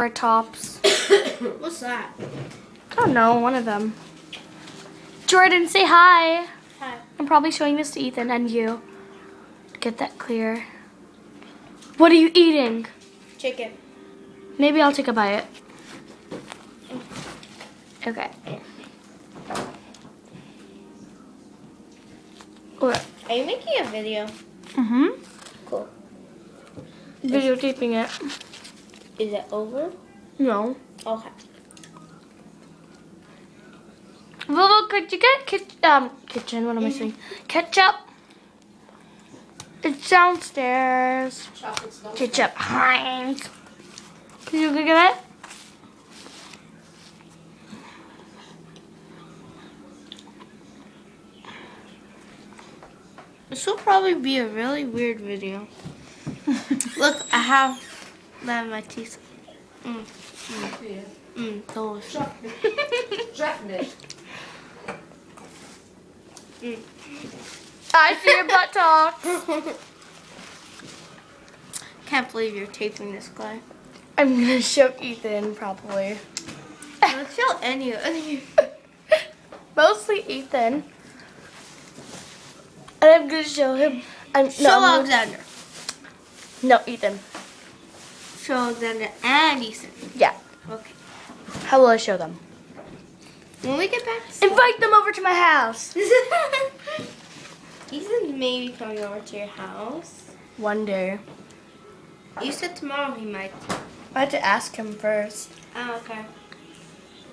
our tops. What's that? I don't know, one of them. Jordan, say hi. Hi. I'm probably showing this to Ethan and you. Get that clear. What are you eating? Chicken. Maybe I'll take a bite. Okay. Okay. Are you making a video? Mm-hmm. Cool. Videotaping it. Is it over? No. Okay. Lolo, could you get kitchen? What am I saying? Ketchup. It's downstairs. Ketchup. Heinz. Can you go get it? This will probably be a really weird video. Look, I have that in my teeth. Those. I see your butt talk. Can't believe you're taping this guy. I'm gonna show Ethan probably. Let's show any. Mostly Ethan. And I'm gonna show him. Show Alexander. No, Ethan. Show Alexander and Ethan. Yeah. Okay. How will I show them? When we get back to Invite them over to my house. Ethan's maybe coming over to your house. One day. You said tomorrow he might. I had to ask him first. Oh, okay.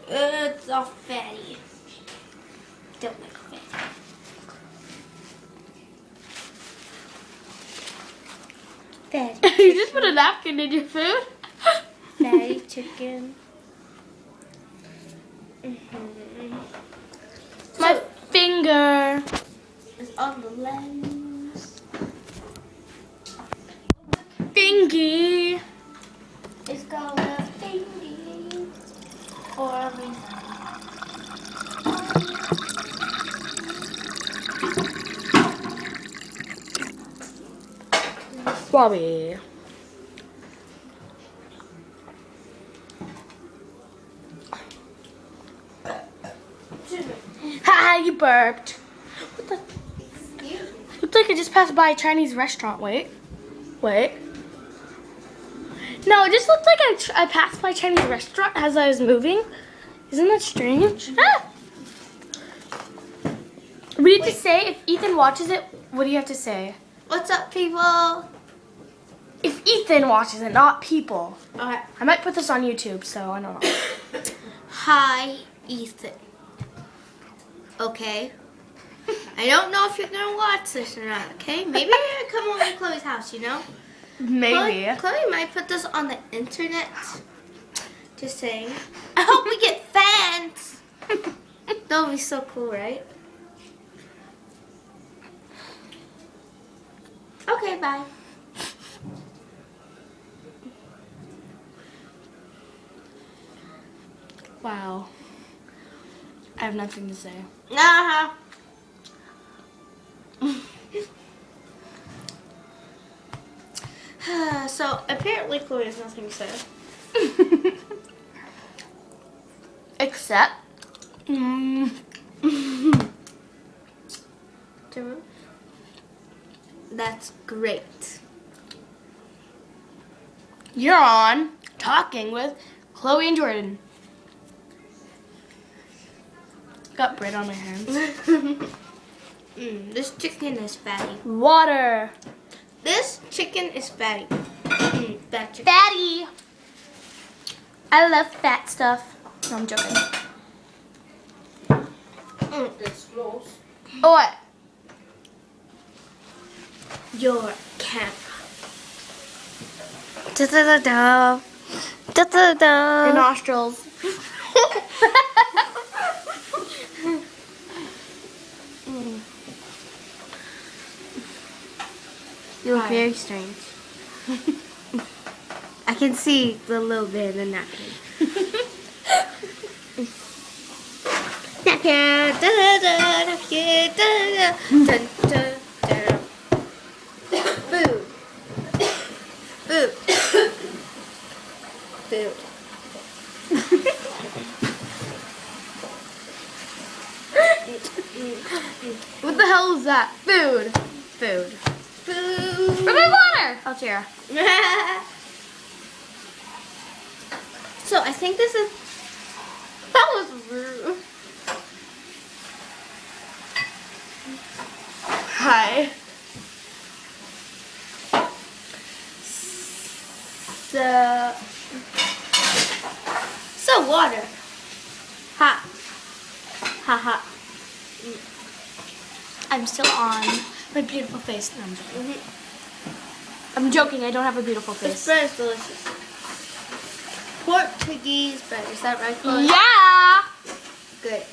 It's all fatty. Don't like fatty. Fatty. You just put a napkin in your food? Fatty chicken. My finger. It's on the lens. Fingy. It's called a thingy. Or a ring. Bobby. Ha! You burped. What the? Looks like I just passed by a Chinese restaurant. Wait. No, it just looked like I passed by a Chinese restaurant as I was moving. Isn't that strange? Ah! We need to say, if Ethan watches it, what do you have to say? What's up, people? If Ethan watches it, not people. Okay. I might put this on YouTube, so I don't know. Hi, Ethan. Okay. I don't know if you're gonna watch this or not. Okay. Maybe you're gonna come over to Chloe's house. You know. Maybe. Chloe might put this on the internet. Just saying. I hope we get fans. That would be so cool, right? Okay, bye. Wow. I have nothing to say. Uh-huh. So apparently Chloe has nothing to say. Except. That's great. You're on Talking with Chloe and Jordan. Got bread on my hands. This chicken is fatty. Water. This chicken is fatty. Fat chicken. Fatty. I love fat stuff. No, I'm joking. It's close. Oh, what? Your camera. Da-da-da-da. Da-da-da. Your nostrils. You look very strange. I can see the little bit in the napkin. Napkin. Da-da-da, napkin. Da-da-da. Dun-dun-dun. Food. Food. Food. What the hell is that? Food. Food. Food. For my water. Oh, Tara. So I think this is. That was rude. Hi. So water. Ha. Ha ha. I'm still on my beautiful face. No, I'm joking. I'm joking. I don't have a beautiful This face. bread is delicious. Portuguese bread. Is that right, Chloe? Yeah. Good.